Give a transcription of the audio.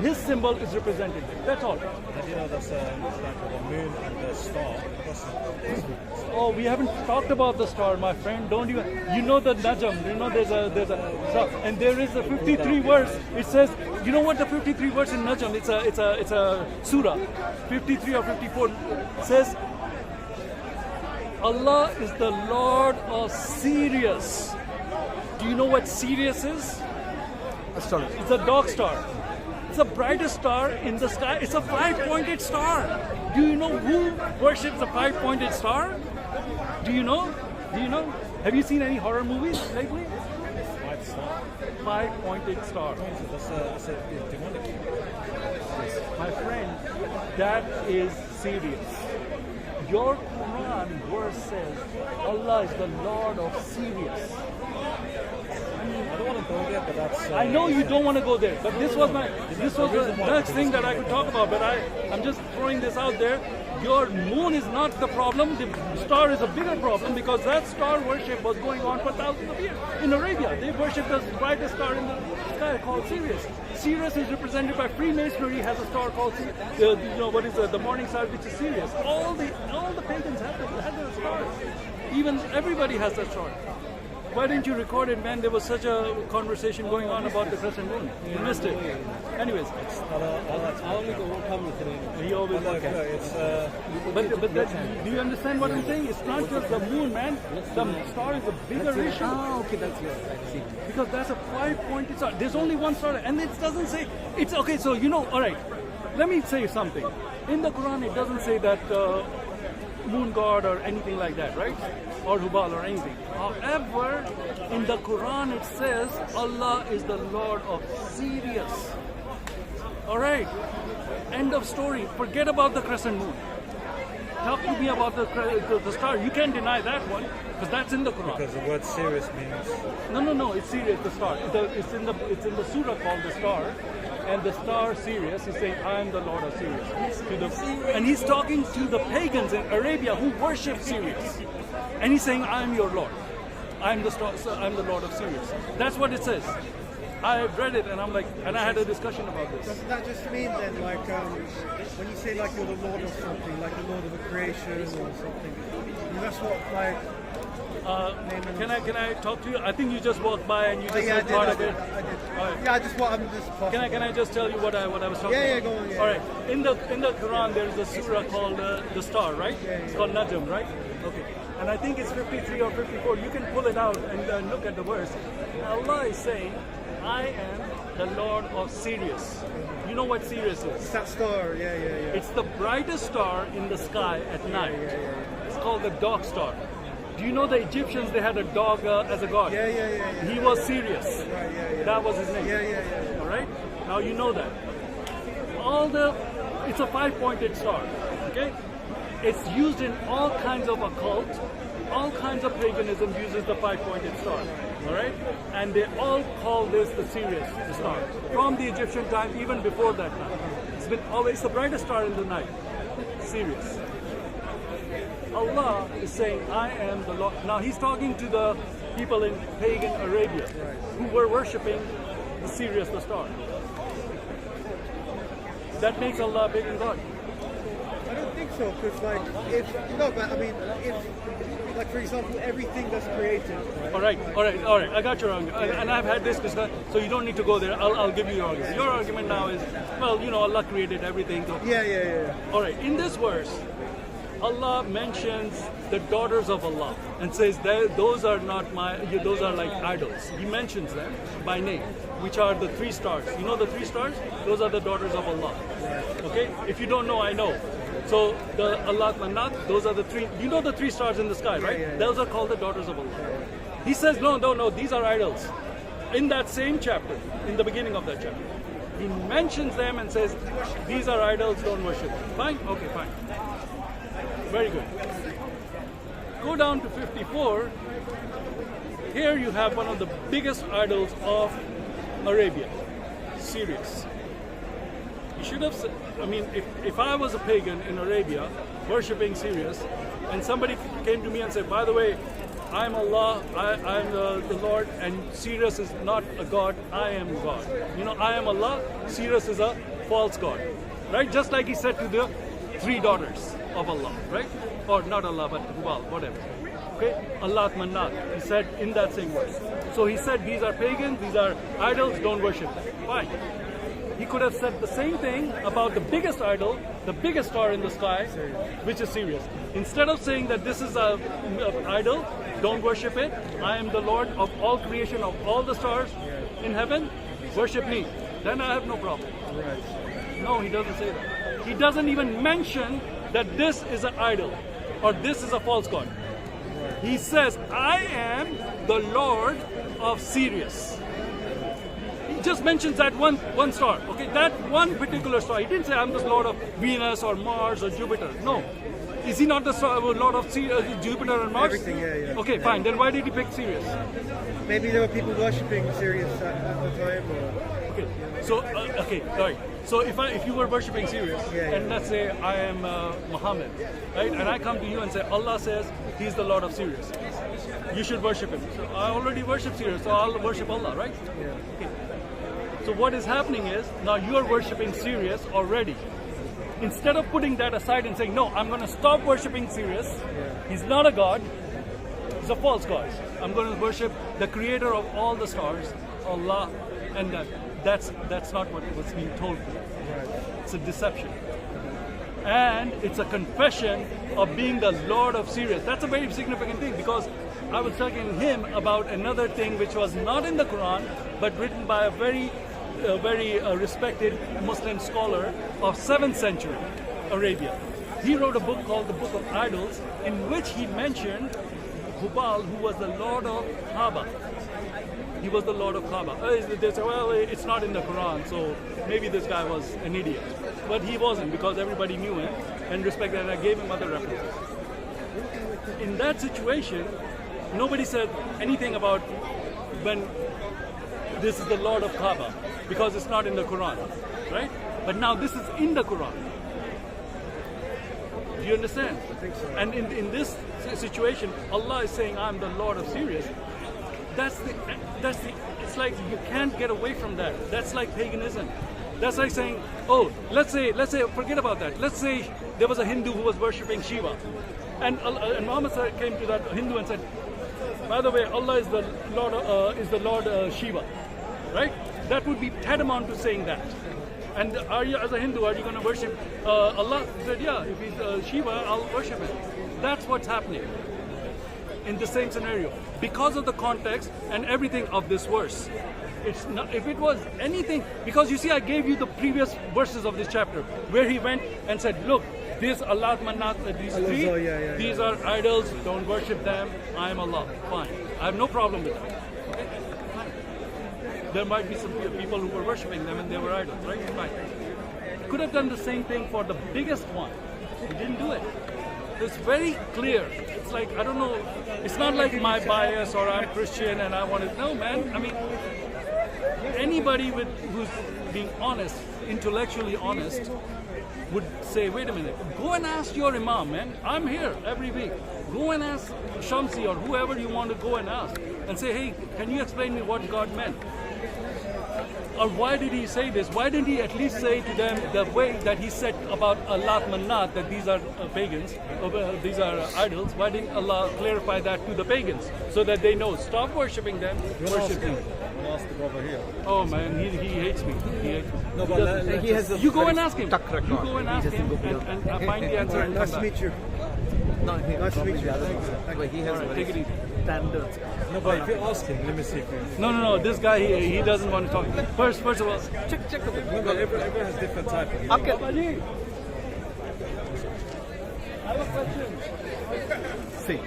his symbol is represented there. That's all. How do you know that's like the moon and the star? Oh, we haven't talked about the star, my friend. Don't you know the Najm? You know there's a star, and there is a 53 verse. It says, you know what the 53 verse in Najm? It's a surah. 53 or 54 says, Allah is the Lord of Sirius. Do you know what Sirius is? Astrology. It's a dog star. It's the brightest star in the sky. It's a five-pointed star. Do you know who worships a five-pointed star? Do you know? Do you know? Have you seen any horror movies lately? Five star. Five-pointed star. That's a demonic. My friend, that is serious. Your Quran verse says Allah is the Lord of Sirius. I don't want to go there, but that's. I know you don't want to go there, but this was the next thing that I could talk about. But I'm just throwing this out there. Your moon is not the problem. The star is a bigger problem because that star worship was going on for thousands of years in Arabia. They worship the brightest star in the sky called Sirius. Sirius is represented by Freemasonry. Has a star called the morning star, which is Sirius. All the pagans have their stars. Even everybody has that star. Why didn't you record it, man? There was such a conversation going on about the crescent moon. You missed it. Anyways. I only got one camera today. He always do you understand what I'm saying? It's not just the moon, man. The star is a bigger issue. Oh, okay, that's yours. I see. Because that's a five-pointed star. There's only one star, and it doesn't say. It's okay. So all right. Let me say something. In the Quran, it doesn't say that moon god or anything like that, right? Or Hubal or anything. However, in the Quran it says Allah is the Lord of Sirius. Alright, end of story. Forget about the crescent moon. Talk to me about the star. You can't deny that one because that's in the Quran. Because the word Sirius means. No. It's Sirius, the star. It's in the surah called the star, and the star Sirius is saying, "I am the Lord of Sirius." And he's talking to the pagans in Arabia who worship Sirius, and he's saying, "I am your Lord. I'm the Lord of Sirius." That's what it says. I read it and I had a discussion about this. Doesn't that just mean then, like, when you say like you're the Lord of something, like the Lord of the creation or something, that's what, like. Can I talk to you? I think you just walked by and you just I heard part of it. I did. Right. Yeah, I'm just. Can I just tell you what I was talking about? Yeah, go on. Yeah. All right. In the Quran, there is a surah called the Star, right? It's called Najm, right? Okay. And I think it's 53 or 54. You can pull it out and look at the verse. Allah is saying, "I am the Lord of Sirius." You know what Sirius is? It's that star. Yeah. It's the brightest star in the sky at night. It's called the dog star. Do you know the Egyptians, they had a dog as a god? Yeah. He was Sirius. Right, yeah. That was his name. Yeah. All right? Now you know that. It's a five-pointed star. Okay? It's used in all kinds of occult, all kinds of paganism uses the five-pointed star. All right? And they all call this the Sirius, the star. From the Egyptian time, even before that time. It's been always the brightest star in the night. Sirius. Allah is saying, "I am the Lord." Now he's talking to the people in pagan Arabia who were worshipping the Sirius, the star. That makes Allah a pagan god. I don't think so, because like for example, everything that's created. Right? All right. I got your argument, and I've had this discussion, so you don't need to go there. I'll give you your argument. Your argument now is, well, Allah created everything. So. Yeah. All right. In this verse, Allah mentions the daughters of Allah and says that those are like idols. He mentions them by name, which are the three stars. You know the three stars? Those are the daughters of Allah. Okay? If you don't know, I know. So the Allah Manat, those are the three. You know the three stars in the sky, right? Yeah. Those are called the daughters of Allah. He says, no, these are idols. In that same chapter, in the beginning of that chapter, he mentions them and says, these are idols, don't worship them. Fine? Okay, fine. Very good. Go down to 54. Here you have one of the biggest idols of Arabia, Sirius. You should have said, if I was a pagan in Arabia worshipping Sirius, and somebody came to me and said, by the way, I'm Allah, I'm the Lord, and Sirius is not a god, I am God. You know, I am Allah, Sirius is a false god. Right? Just like he said to the 3 daughters of Allah, right? Or not Allah, but Hubal, whatever. Okay? Allah Manat, he said in that same verse. So he said these are pagans, these are idols, don't worship them. Fine. He could have said the same thing about the biggest idol, the biggest star in the sky, which is Sirius. Instead of saying that this is a idol, don't worship it, I am the Lord of all creation, of all the stars in heaven, worship me. Then I have no problem. Right. No, he doesn't say that. He doesn't even mention that this is an idol or this is a false god. He says, I am the Lord of Sirius. He just mentions that one star, okay? That one particular star. He didn't say, I'm the Lord of Venus or Mars or Jupiter. No. Is he not the Lord of Jupiter and Mars? Everything, yeah. Okay, fine. Then why did he pick Sirius? Maybe there were people worshipping Sirius at the time, or... Okay, so okay, all right. So if you were worshipping Sirius, and let's say I am Muhammad, right, and I come to you and say Allah says He's the Lord of Sirius, you should worship Him. So I already worship Sirius, so I'll worship Allah, right? Yeah. Okay. So what is happening is now you are worshipping Sirius already. Instead of putting that aside and saying, no, I'm going to stop worshipping Sirius. He's not a god. He's a false god. I'm going to worship the creator of all the stars, Allah, and that's not what was being told to you. It's a deception. And it's a confession of being the Lord of Sirius. That's a very significant thing because I was talking him about another thing which was not in the Quran but written by a very respected Muslim scholar of 7th century Arabia. He wrote a book called the Book of Idols in which he mentioned Hubal, who was the Lord of Kaaba. He was the Lord of Kaaba. They say, well, it's not in the Quran, so maybe this guy was an idiot. But he wasn't because everybody knew him and respected him, and I gave him other references. In that situation, nobody said anything about when this is the Lord of Kaaba because it's not in the Quran, right? But now this is in the Quran. Do you understand? I think so. And in this situation, Allah is saying, I'm the Lord of Sirius. It's like you can't get away from that. That's like paganism. That's like saying, oh, let's say, forget about that. Let's say there was a Hindu who was worshipping Shiva. And Muhammad came to that Hindu and said, by the way, Allah is the Lord Shiva, right? That would be tantamount to saying that. And are you, as a Hindu, are you going to worship Allah? He said, yeah, if he's Shiva, I'll worship him. That's what's happening in the same scenario. Because of the context and everything of this verse. It's not, if it was anything, because you see, I gave you the previous verses of this chapter where he went and said, look, this Allah Manat, these three, these are idols, don't worship them, I am Allah. Fine. I have no problem with that. Okay? Fine. There might be some people who were worshipping them and they were idols, right? Fine. Could have done the same thing for the biggest one. He didn't do it. It's very clear. It's like, I don't know, it's not like my bias or I'm Christian and I want to, no man, I mean, anybody who's being honest, intellectually honest, would say, wait a minute, go and ask your imam, man. I'm here every week. Go and ask Shamsi or whoever you want to go and ask and say, hey, can you explain me what God meant? Or why did he say this? Why didn't he at least say to them the way that he said about Allah Manat, that these are pagans, these are idols? Why didn't Allah clarify that to the pagans so that they know, stop worshipping them, worship him? Ask the brother here. Oh man, he hates me. He hates me. No, but He has a You go very and ask him. stuck record. You go and ask him and find the answer. and Nice come to back. meet you. No, he, Nice to meet you. the other Thanks. one. But he has All right, very take it easy. standards. no, but if you ask him, let me see if you. No. This guy, he doesn't want to talk. First of all, Check the book. No, but everyone has different type. Okay. Babaji, I have a question. See.